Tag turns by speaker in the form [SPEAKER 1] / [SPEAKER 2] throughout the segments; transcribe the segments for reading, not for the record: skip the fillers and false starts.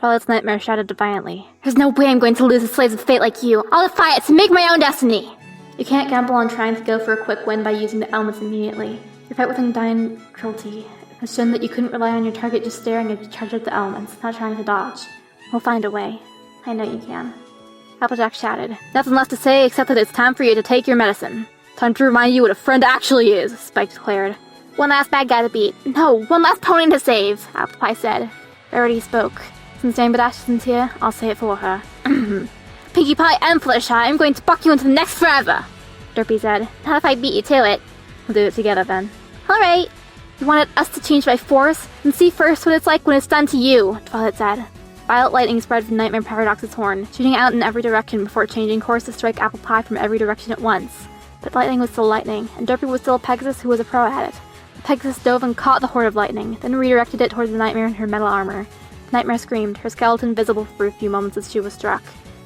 [SPEAKER 1] Twilight's nightmare shouted defiantly. There's no way I'm going to lose to slaves of fate like you. I'll defy it to make my own destiny! You can't gamble on trying to go for a quick win by using the elements immediately. Your fight with undying cruelty has shown that you couldn't rely on your target just staring as you charge at the elements, not trying to dodge. We'll find a way. I know you can. Applejack shouted. Nothing left to say except that it's time for you to take your medicine. Time to remind you what a friend actually is, Spike declared. One last bad guy to beat. No, one last pony to save, Apple Pie said. Already spoke. Since Rainbow isn't here, I'll say it for her. Pinkie Pie and Fluttershy, I'm going to buck you into the next forever, Derpy said. Not if I beat you to it. We'll do it together then. Alright. You wanted us to change by force? And see first what it's like when it's done to you, Twilight said. Violet lightning spread from Nightmare Paradox's horn, shooting out in every direction before changing course to strike Apple Pie from every direction at once. But lightning was still lightning, and Derpy was still a Pegasus who was a pro at it. The Pegasus dove and caught the horde of lightning, then redirected it towards the Nightmare in her metal armor. The Nightmare screamed, her skeleton visible for a few moments as she was struck.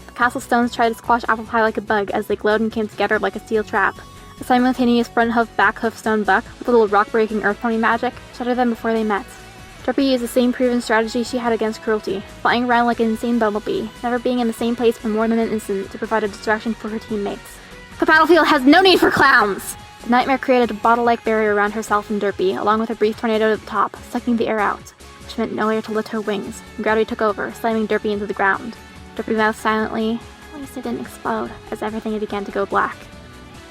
[SPEAKER 1] The castle stones tried to squash Apple Pie like a bug as they glowed and came together like a steel trap. A simultaneous front hoof back hoof stone buck, with a little rock-breaking earth pony magic, shattered them before they met. Derpy used the same proven strategy she had against cruelty, flying around like an insane bumblebee, never being in the same place for more than an instant to provide a distraction for her teammates. The battlefield has no need for clowns! The Nightmare created a bottle-like barrier around herself and Derpy, along with a brief tornado at the top, sucking the air out, which meant no air to lift her wings, and gravity took over, slamming Derpy into the ground. Derpy mouthed silently, at least it didn't explode, as everything began to go black.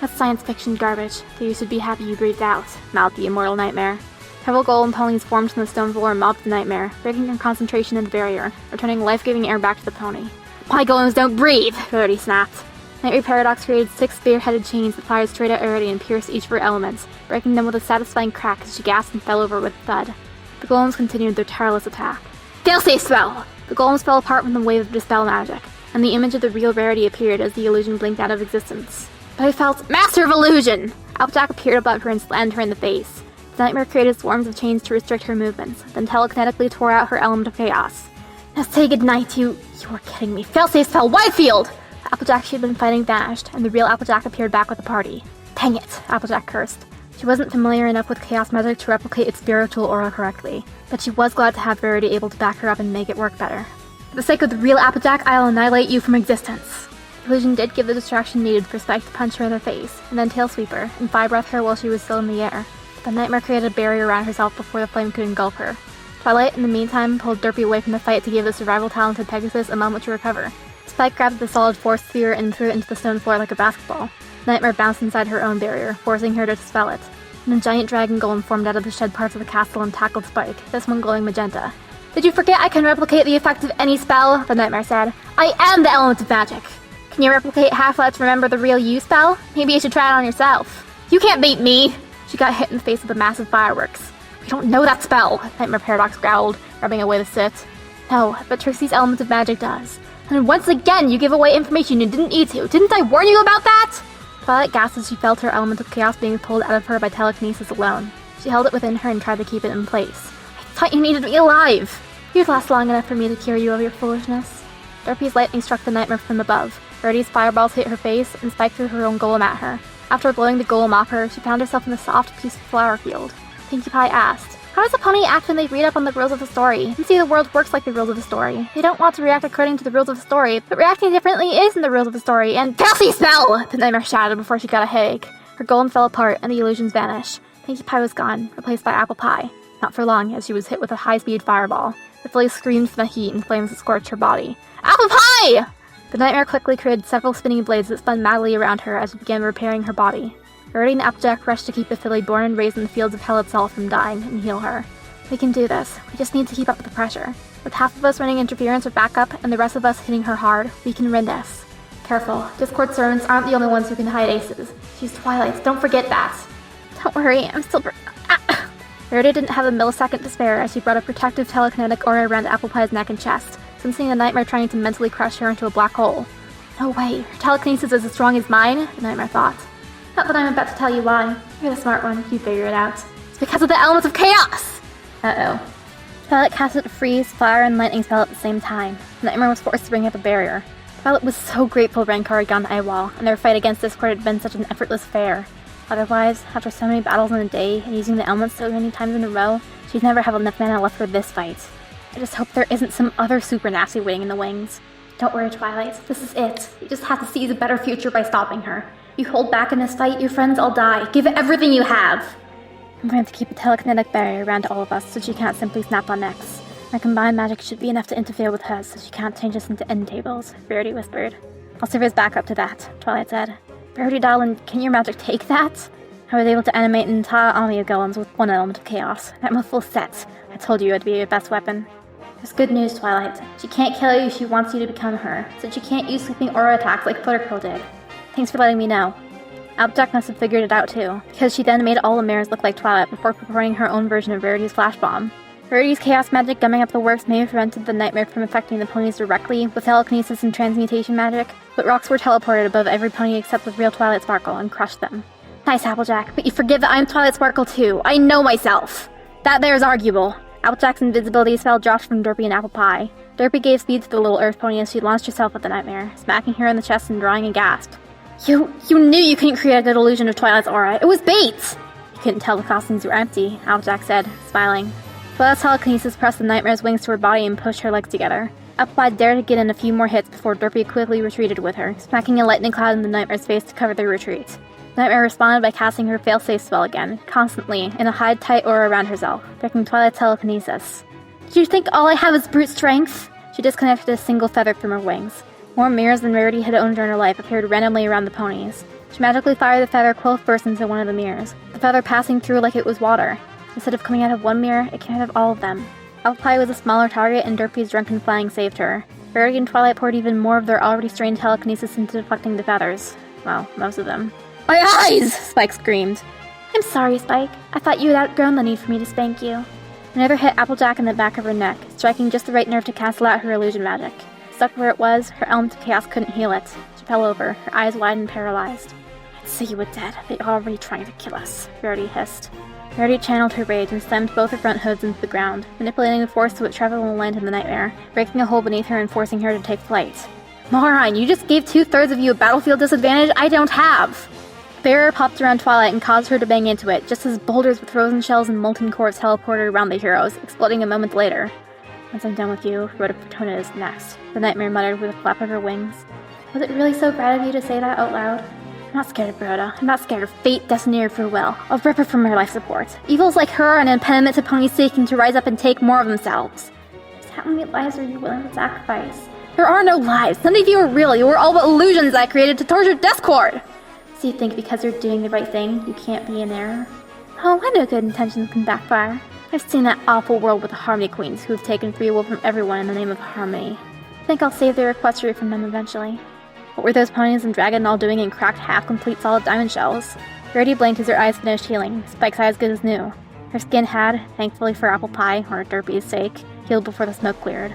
[SPEAKER 1] That's science fiction garbage, so you should be happy you breathed out, mouthed the immortal Nightmare. Several golem ponies formed from the stone floor and mobbed the Nightmare, breaking her concentration in the barrier, returning life-giving air back to the pony. My golems don't breathe! Rarity snapped. Nightmare Paradox created 6 spear-headed chains that fired straight at Rarity and pierced each of her elements, breaking them with a satisfying crack as she gasped and fell over with a thud. The golems continued their tireless attack. Failsafe spell! The golems fell apart from the wave of dispel magic, and the image of the real Rarity appeared as the illusion blinked out of existence. But I felt Master of Illusion! Applejack appeared above her and slammed her in the face. The Nightmare created swarms of chains to restrict her movements, then telekinetically tore out her element of chaos. Now say goodnight, you were kidding me. Failsafe spell, Whitefield! The Applejack she had been fighting vanished, and the real Applejack appeared back with the party. Dang it, Applejack cursed. She wasn't familiar enough with chaos magic to replicate its spiritual aura correctly, but she was glad to have Rarity able to back her up and make it work better. For the sake of the real Applejack, I'll annihilate you from existence. The illusion did give the distraction needed for Spike to punch her in the face, and then tail sweep her, and fire breath her while she was still in the air. The Nightmare created a barrier around herself before the flame could engulf her. Twilight, in the meantime, pulled Derpy away from the fight to give the survival-talented Pegasus a moment to recover. Spike grabbed the solid force sphere and threw it into the stone floor like a basketball. The Nightmare bounced inside her own barrier, forcing her to dispel it. And a giant dragon golem formed out of the shed parts of the castle and tackled Spike, this one glowing magenta. Did you forget I can replicate the effect of any spell? The Nightmare said. I am the element of magic! Can you replicate half Let's Remember the Real You spell? Maybe you should try it on yourself. You can't beat me! She got hit in the face with the massive fireworks. We don't know that spell, Nightmare Paradox growled, rubbing away the soot. No, but Trixie's element of magic does. And once again, you give away information you didn't need to. Didn't I warn you about that? Twilight gasped as she felt her element of chaos being pulled out of her by telekinesis alone. She held it within her and tried to keep it in place. I thought you needed me alive! You'd last long enough for me to cure you of your foolishness. Derpy's lightning struck the Nightmare from above. Rarity's fireballs hit her face, and Spike threw her own golem at her. After blowing the golem off her, she found herself in a soft, peaceful flower field. Pinkie Pie asked, how does a pony act when they read up on the rules of the story and see the world works like the rules of the story? They don't want to react according to the rules of the story, but reacting differently isn't the rules of the story, and Failsafe spell! The Nightmare shouted before she got a headache. Her golem fell apart, and the illusions vanished. Pinkie Pie was gone, replaced by Apple Pie. Not for long, as she was hit with a high-speed fireball. The filly screamed from the heat and flames that scorched her body. Apple Pie! The Nightmare quickly created several spinning blades that spun madly around her as she began repairing her body. Rarity and Applejack rushed to keep the filly born and raised in the fields of hell itself from dying and heal her. We can do this. We just need to keep up with the pressure. With half of us running interference or backup and the rest of us hitting her hard, we can win this. Careful. Discord servants aren't the only ones who can hide aces. She's Twilight. Don't forget that. Don't worry. I'm still... Rarity didn't have a millisecond to spare as she brought a protective telekinetic aura around Apple Pie's neck and chest, sensing the Nightmare trying to mentally crush her into a black hole. No way. Her telekinesis is as strong as mine, the Nightmare thought. Not that I'm about to tell you why. You're the smart one. You figure it out. It's because of the elements of chaos! Uh-oh. Twilight casted a freeze, fire, and lightning spell at the same time. The Nightmare was forced to bring up a barrier. Twilight was so grateful Rancor had gone AWOL, and their fight against Discord had been such an effortless affair. Otherwise, after so many battles in a day, and using the elements so many times in a row, she'd never have enough mana left for this fight. I just hope there isn't some other super nasty waiting in the wings. Don't worry, Twilight. This is it. You just have to seize a better future by stopping her. If you hold back in this fight, your friends all die. Give it everything you have. I'm going to keep a telekinetic barrier around all of us so she can't simply snap on necks. My combined magic should be enough to interfere with hers so she can't change us into end tables, Verity whispered. I'll serve as backup to that, Twilight said. Verity, darling, can your magic take that? I was able to animate an entire army of golems with one element of chaos. I'm a full set. I told you it'd be your best weapon. There's good news, Twilight. She can't kill you if she wants you to become her, since she can't use sweeping aura attacks like Flutterquill did. Thanks for letting me know. Applejack must have figured it out too, because she then made all the mirrors look like Twilight before purporting her own version of Verity's flash bomb. Verity's chaos magic gumming up the works may have prevented the nightmare from affecting the ponies directly with telekinesis and transmutation magic, but rocks were teleported above every pony except the real Twilight Sparkle and crushed them. Nice, Applejack, but you forget that I'm Twilight Sparkle too. I know myself! That there is arguable. Applejack's invisibility spell dropped from Derpy and Apple Pie. Derpy gave speed to the little earth pony as she launched herself at the nightmare, smacking her in the chest and drawing a gasp. You knew you couldn't create a good illusion of Twilight's aura. It was bait! You couldn't tell the costumes were empty, Applejack said, smiling. Twilight's telekinesis pressed the nightmare's wings to her body and pushed her legs together. Apple dared to get in a few more hits before Derpy quickly retreated with her, smacking a lightning cloud in the nightmare's face to cover their retreat. The nightmare responded by casting her failsafe spell again, constantly, in a hide-tight aura around herself, breaking Twilight's telekinesis. Did you think all I have is brute strength? She disconnected a single feather from her wings. More mirrors than Rarity had owned during her life appeared randomly around the ponies. She magically fired the feather 12 bursts into one of the mirrors, the feather passing through like it was water. Instead of coming out of one mirror, it came out of all of them. Apple Pie was a smaller target, and Derpy's drunken flying saved her. Rarity and Twilight poured even more of their already strained telekinesis into deflecting the feathers. Well, most of them. My eyes! Spike screamed. I'm sorry, Spike. I thought you had outgrown the need for me to spank you. Another hit Applejack in the back of her neck, striking just the right nerve to cancel out her illusion magic. Stuck where it was, her element of chaos couldn't heal it. She fell over, her eyes wide and paralyzed. I'd say you were dead. They're already trying to kill us, Verity hissed. Verity channeled her rage and slammed both her front hooves into the ground, manipulating the force so it traveled and landed in the nightmare, breaking a hole beneath her and forcing her to take flight. Moron, you just gave 2/3 of you a battlefield disadvantage I don't have! The barrier popped around Twilight and caused her to bang into it, just as boulders with frozen shells and molten cores teleported around the heroes, exploding a moment later. Once I'm done with you, Rhoda Protona is next, the nightmare muttered with a flap of her wings. Was it really so bad of you to say that out loud? I'm not scared of Rhoda. I'm not scared of fate, destiny, or free will. I'll rip her from her life support. Evils like her are an impediment to ponies seeking to rise up and take more of themselves. Just how many lives are you willing to sacrifice? There are no lives. None of you are real. You are all but illusions I created to torture Discord. So you think because you're doing the right thing, you can't be in error? Oh, I know good intentions can backfire. I've seen that awful world with the Harmony Queens who have taken free will from everyone in the name of harmony. I think I'll save their equestria from them eventually. What were those ponies and dragon all doing in cracked half-complete solid diamond shells? Verity blinked as her eyes finished healing, Spike's eyes good as new. Her skin had, thankfully for Apple Pie, or Derpy's sake, healed before the smoke cleared.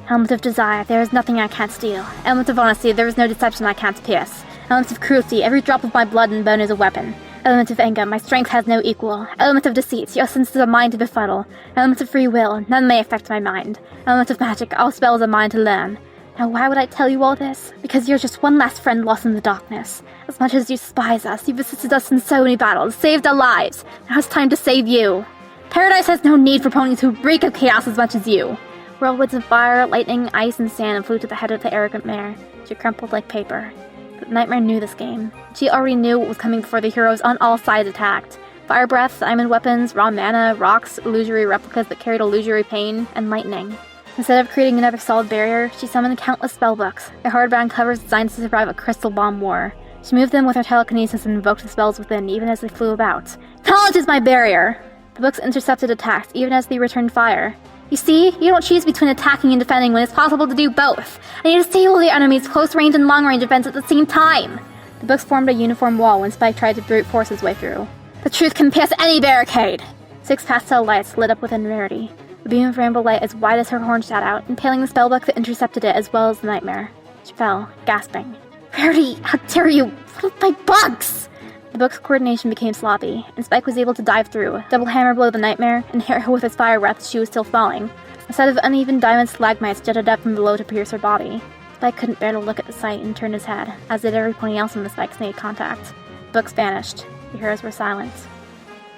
[SPEAKER 1] Element of desire, there is nothing I can't steal. Element of honesty, there is no deception I can't pierce. Element of cruelty, every drop of my blood and bone is a weapon. Element of anger, my strength has no equal. Element of deceit, your senses are mine to befuddle. Element of free will, none may affect my mind. Element of magic, all spells are mine to learn. Now why would I tell you all this? Because you're just one last friend lost in the darkness. As much as you despise us, you've assisted us in so many battles, saved our lives. Now it's time to save you. Paradise has no need for ponies who reek of chaos as much as you. Whirlwinds of fire, lightning, ice, and sand flew to the head of the arrogant mare. She crumpled like paper. But the Nightmare knew this game. She already knew what was coming before the heroes on all sides attacked. Fire breaths, diamond weapons, raw mana, rocks, illusory replicas that carried illusory pain, and lightning. Instead of creating another solid barrier, she summoned countless spellbooks, their hard-bound covers designed to survive a crystal bomb war. She moved them with her telekinesis and invoked the spells within, even as they flew about. Knowledge is my barrier! The books intercepted attacks, even as they returned fire. You see, you don't choose between attacking and defending when it's possible to do both. I need to disable the enemy's close-range and long-range defense at the same time. The books formed a uniform wall when Spike tried to brute force his way through. The truth can pierce any barricade! 6 pastel lights lit up within Rarity. A beam of rainbow light as wide as her horn shot out, impaling the spellbook that intercepted it as well as the Nightmare. She fell, gasping. Rarity, how dare you! What are my bugs? The book's coordination became sloppy, and Spike was able to dive through, double hammer blow the Nightmare, and hit her with his fire breath as she was still falling. A set of uneven diamond stalagmites jutted up from below to pierce her body. Spike couldn't bear to look at the sight and turned his head, as did every pony else in the Spikes made contact. The books vanished. The heroes were silent.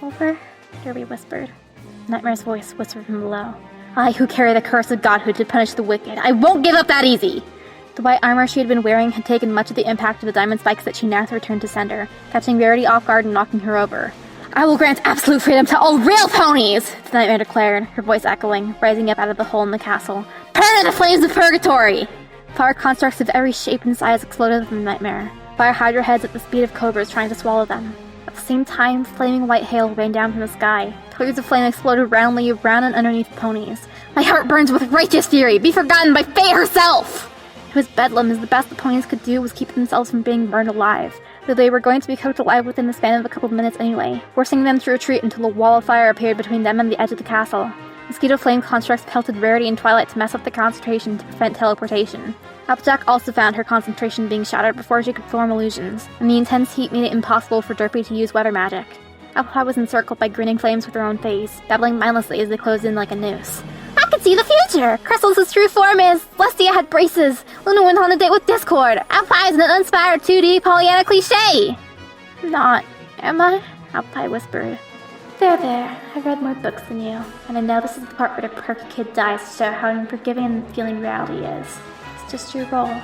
[SPEAKER 1] Over? Kirby whispered. The Nightmare's voice whispered from below. I who carry the curse of godhood to punish the wicked. I won't give up that easy! The white armor she had been wearing had taken much of the impact of the diamond spikes that she now returned to sender, catching Rarity off guard and knocking her over. I will grant absolute freedom to all real ponies! The nightmare declared, her voice echoing, rising up out of the hole in the castle. Burn in the flames of purgatory! Fire constructs of every shape and size exploded from the nightmare. Fire hydra heads at the speed of cobras trying to swallow them. At the same time, flaming white hail rained down from the sky. Pillars of flame exploded roundly around and underneath the ponies. My heart burns with righteous fury, be forgotten by fate herself! It was bedlam, as the best the ponies could do was keep themselves from being burned alive, though they were going to be cooked alive within the span of a couple of minutes anyway, forcing them to retreat until a wall of fire appeared between them and the edge of the castle. Mosquito flame constructs pelted Rarity and Twilight to mess up the concentration to prevent teleportation. Applejack also found her concentration being shattered before she could form illusions, and the intense heat made it impossible for Derpy to use weather magic. Applejacks was encircled by grinning flames with her own face, babbling mindlessly as they closed in like a noose. I could see the future! Crystal's true form is... Celestia had braces! Luna went on a date with Discord! Applejacks is an uninspired 2D Pollyanna cliché! Not, am I? Applejacks whispered. There, I've read more books than you, and I know this is the part where the perfect kid dies to show how unforgiving and feeling reality is. It's just your role.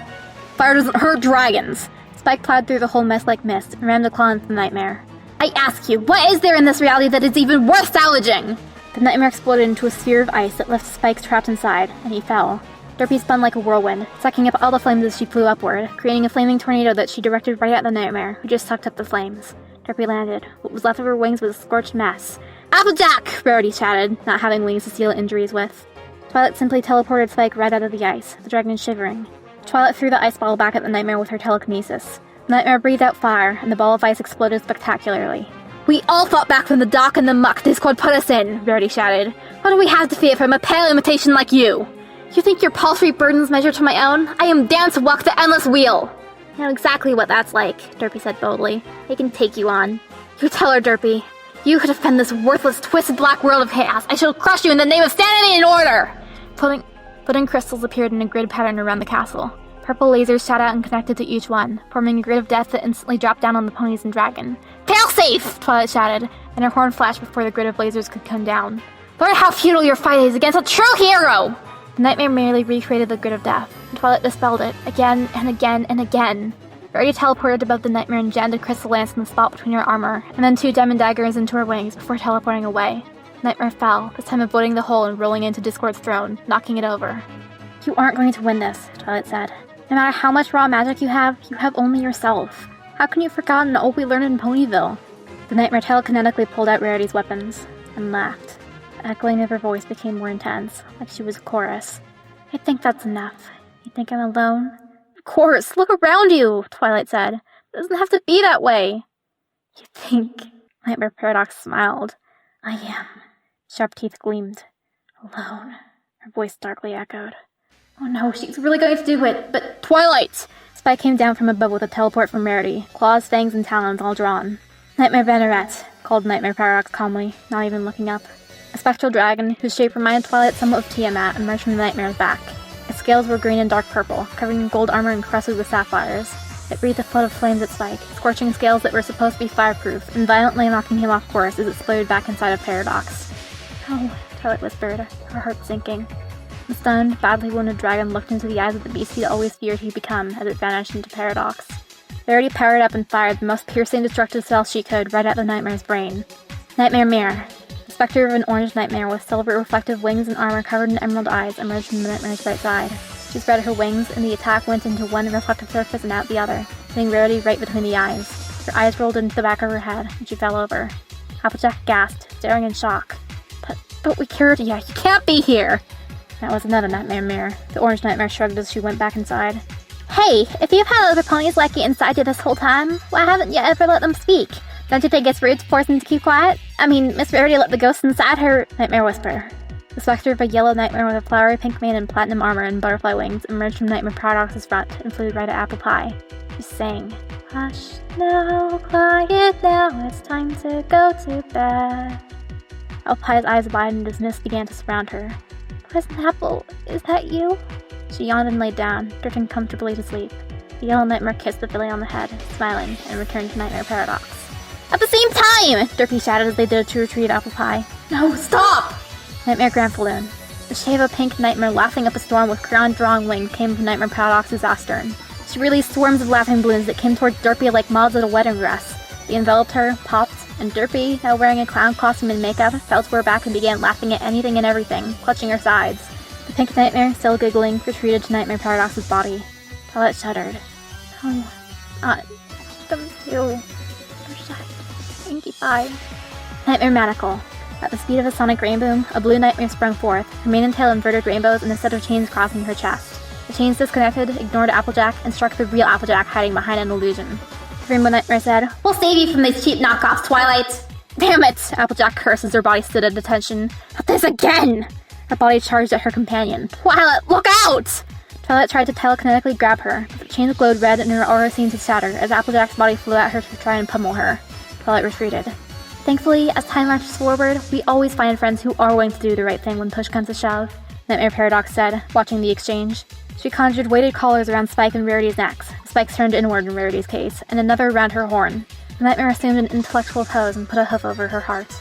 [SPEAKER 1] Fire doesn't hurt dragons! Spike plowed through the whole mess like mist, and rammed a claw into the nightmare. I ask you, what is there in this reality that is even worth salvaging? The nightmare exploded into a sphere of ice that left Spike trapped inside, and he fell. Derpy spun like a whirlwind, sucking up all the flames as she flew upward, creating a flaming tornado that she directed right at the nightmare, who just sucked up the flames. Derpy landed. What was left of her wings was a scorched mess. Applejack! Rarity shouted, not having wings to seal injuries with. Twilight simply teleported Spike right out of the ice, the dragon shivering. Twilight threw the ice ball back at the nightmare with her telekinesis. The nightmare breathed out fire, and the ball of ice exploded spectacularly. We all fought back from the dark and the muck Discord put us in, Rarity shouted. What do we have to fear from a pale imitation like you? You think your paltry burdens measure to my own? I am down to walk the endless wheel! I know exactly what that's like, Derpy said boldly. I can take you on. You tell her, Derpy. You could defend this worthless, twisted black world of chaos. I shall crush you in the name of sanity and order! Floating crystals appeared in a grid pattern around the castle. Purple lasers shot out and connected to each one, forming a grid of death that instantly dropped down on the ponies and dragon. Failsafe! Twilight shouted, and her horn flashed before the grid of lasers could come down. Learn how futile your fight is against a true hero! The nightmare merely recreated the grid of death, and Twilight dispelled it, again and again and again. Rarity teleported above the nightmare and jammed a crystal lance in the spot between her armor, and then 2 diamond daggers into her wings before teleporting away. The nightmare fell, this time avoiding the hole and rolling into Discord's throne, knocking it over. You aren't going to win this, Twilight said. No matter how much raw magic you have only yourself. How can you have forgotten all we learned in Ponyville? The nightmare telekinetically pulled out Rarity's weapons, and laughed. The echoing of her voice became more intense, like she was a chorus. I think that's enough. You think I'm alone? Of course, look around you, Twilight said. It doesn't have to be that way. You think? Nightmare Paradox smiled. I am. Sharp teeth gleamed. Alone. Her voice darkly echoed. Oh no, she's really going to do it, but Twilight! Spike came down from above with a teleport from Rarity, claws, fangs, and talons all drawn. Nightmare Banneret, called Nightmare Paradox calmly, not even looking up. A spectral dragon, whose shape reminded Twilight somewhat of Tiamat, emerged from the nightmare's back. Its scales were green and dark purple, covering in gold armor and crusted with sapphires. It breathed a flood of flames at Spike, scorching scales that were supposed to be fireproof, and violently knocking him off course as it exploded back inside of Paradox. Oh, Twilight whispered, her heart sinking. The stunned, badly wounded dragon looked into the eyes of the beast he'd always feared he'd become as it vanished into Paradox. Rarity powered up and fired the most piercing destructive spell she could right at the nightmare's brain. Nightmare Mirror. The specter of an orange nightmare with silver reflective wings and armor covered in emerald eyes emerged from the nightmare's right side. She spread her wings, and the attack went into one reflective surface and out the other, hitting Rarity right between the eyes. Her eyes rolled into the back of her head, and she fell over. Applejack gasped, staring in shock. But we cured you. You can't be here! That was another nightmare mirror. The orange nightmare shrugged as she went back inside. Hey, if you've had other ponies like you inside you this whole time, why haven't you ever let them speak? Don't you think it's rude to force them to keep quiet? I mean, Miss Rarity let the ghost inside her... Nightmare whisper. The specter of a yellow nightmare with a flowery pink mane and platinum armor and butterfly wings emerged from Nightmare Paradox's front and flew right at Apple Pie. She sang, Hush now, quiet now, it's time to go to bed. Apple Pie's eyes widened as mist began to surround her. Pleasant Apple, is that you? She yawned and laid down, drifting comfortably to sleep. The yellow nightmare kissed the filly on the head, smiling, and returned to Nightmare Paradox. At the same time! Derpy shouted as they did to retreat Apple Pie. No, stop! Nightmare Grand Falloon. The shape of a pink nightmare laughing up a storm with ground-drawing wings came from Nightmare Paradox's astern. She released swarms of laughing balloons that came toward Derpy like moths at a wedding dress. They enveloped her, popped, and Derpy, now wearing a clown costume and makeup, fell to her back and began laughing at anything and everything, clutching her sides. The pink nightmare, still giggling, retreated to Nightmare Paradox's body. Twilight shuddered. No, not them too. They're shy. Thanky bye. Nightmare Manacle. At the speed of a sonic rainboom, a blue nightmare sprung forth, her mane and tail inverted rainbows and a set of chains crossing her chest. The chains disconnected, ignored Applejack, and struck the real Applejack hiding behind an illusion. The Rainbow Nightmare said, "We'll save you from these cheap knockoffs, Twilight!" "Damn it!" Applejack cursed as her body stood at attention. "Not this again!" Her body charged at her companion. "Twilight, look out!" Twilight tried to telekinetically grab her, but the chains glowed red and her aura seemed to shatter as Applejack's body flew at her to try and pummel her. Twilight retreated. Thankfully, as time marches forward, we always find friends who are willing to do the right thing when push comes to shove, Nightmare Paradox said, watching the exchange. She conjured weighted collars around Spike and Rarity's necks. Spikes turned inward in Rarity's case, and another around her horn. The Nightmare assumed an intellectual pose and put a hoof over her heart.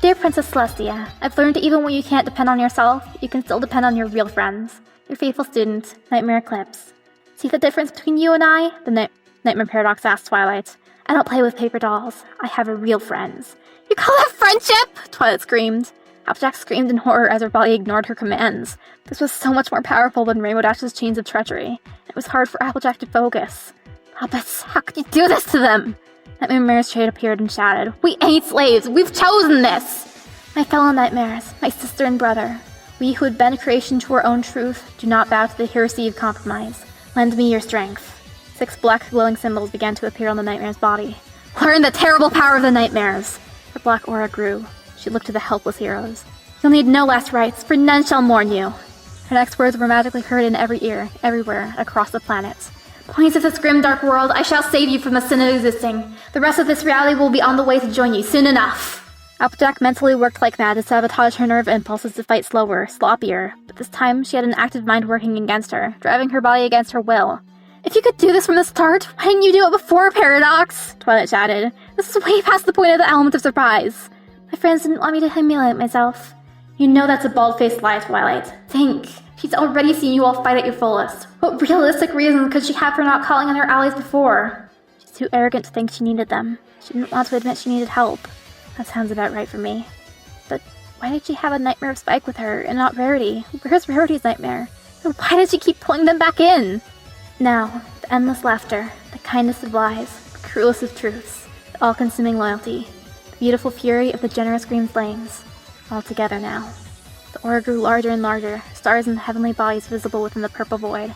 [SPEAKER 1] "Dear Princess Celestia, I've learned that even when you can't depend on yourself, you can still depend on your real friends. Your faithful student, Nightmare Eclipse." "See the difference between you and I?" the Nightmare Paradox asked Twilight. "I don't play with paper dolls. I have real friends." "You call that friendship?" Twilight screamed. Applejack screamed in horror as her body ignored her commands. This was so much more powerful than Rainbow Dash's chains of treachery. It was hard for Applejack to focus. "Puppets, how could you do this to them?" Nightmare Mare's shade appeared and shouted, "We ain't slaves! We've chosen this!" "My fellow nightmares, my sister and brother, we who would bend creation to our own truth, do not bow to the heresy of compromise. Lend me your strength." 6 black glowing symbols began to appear on the nightmare's body. "Learn the terrible power of the nightmares!" Her black aura grew. She looked to the helpless heroes. "You'll need no last rites, for none shall mourn you." Her next words were magically heard in every ear, everywhere, across the planet. "Ponies of this grim dark world, I shall save you from the sin of existing. The rest of this reality will be on the way to join you soon enough." Applejack mentally worked like mad to sabotage her nerve impulses to fight slower, sloppier, but this time she had an active mind working against her, driving her body against her will. "If you could do this from the start, why didn't you do it before, Paradox?" Twilight chatted. "This is way past the point of the element of surprise." "My friends didn't want me to humiliate myself." "You know that's a bald-faced lie, Twilight. Think. She's already seen you all fight at your fullest. What realistic reasons could she have for not calling on her allies before?" "She's too arrogant to think she needed them. She didn't want to admit she needed help." "That sounds about right for me. But why did she have a nightmare of Spike with her, and not Rarity? Where's Rarity's nightmare? And why did she keep pulling them back in?" Now, the endless laughter, the kindest of lies, the cruelest of truths, the all-consuming loyalty, the beautiful fury of the generous green flames, all together now. The aura grew larger and larger, stars and heavenly bodies visible within the purple void.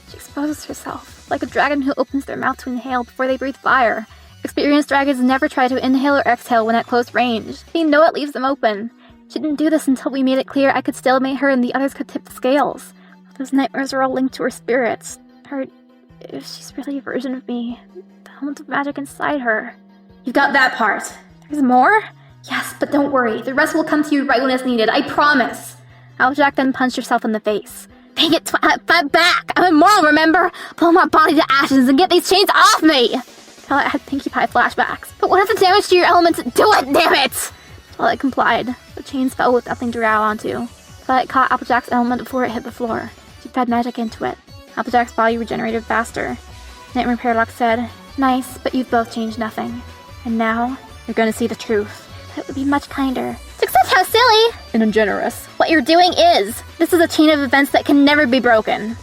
[SPEAKER 1] She exposes herself, like a dragon who opens their mouth to inhale before they breathe fire. Experienced dragons never try to inhale or exhale when at close range. They know it leaves them open. She didn't do this until we made it clear I could stalemate her and the others could tip the scales. Those nightmares are all linked to her spirits. If she's really a version of me, the element of magic inside her. "You got that part. There's more?" "Yes, but don't worry. The rest will come to you right when it's needed. I promise." Applejack then punched herself in the face. "Dang it, fight back! I'm immoral, remember? Blow my body to ashes and get these chains off me!" Twilight had Pinkie Pie flashbacks. "But what if the damage to your elements? Do it, damn it!" Twilight complied. The chains fell with nothing to grab onto. Twilight caught Applejack's element before it hit the floor. She fed magic into it. Applejack's body regenerated faster. Nightmare Paradox said, "Nice, but you've both changed nothing. And now, you're gonna see the truth. That would be much kinder." "Except how silly!" "And ungenerous. What you're doing is. This is a chain of events that can never be broken."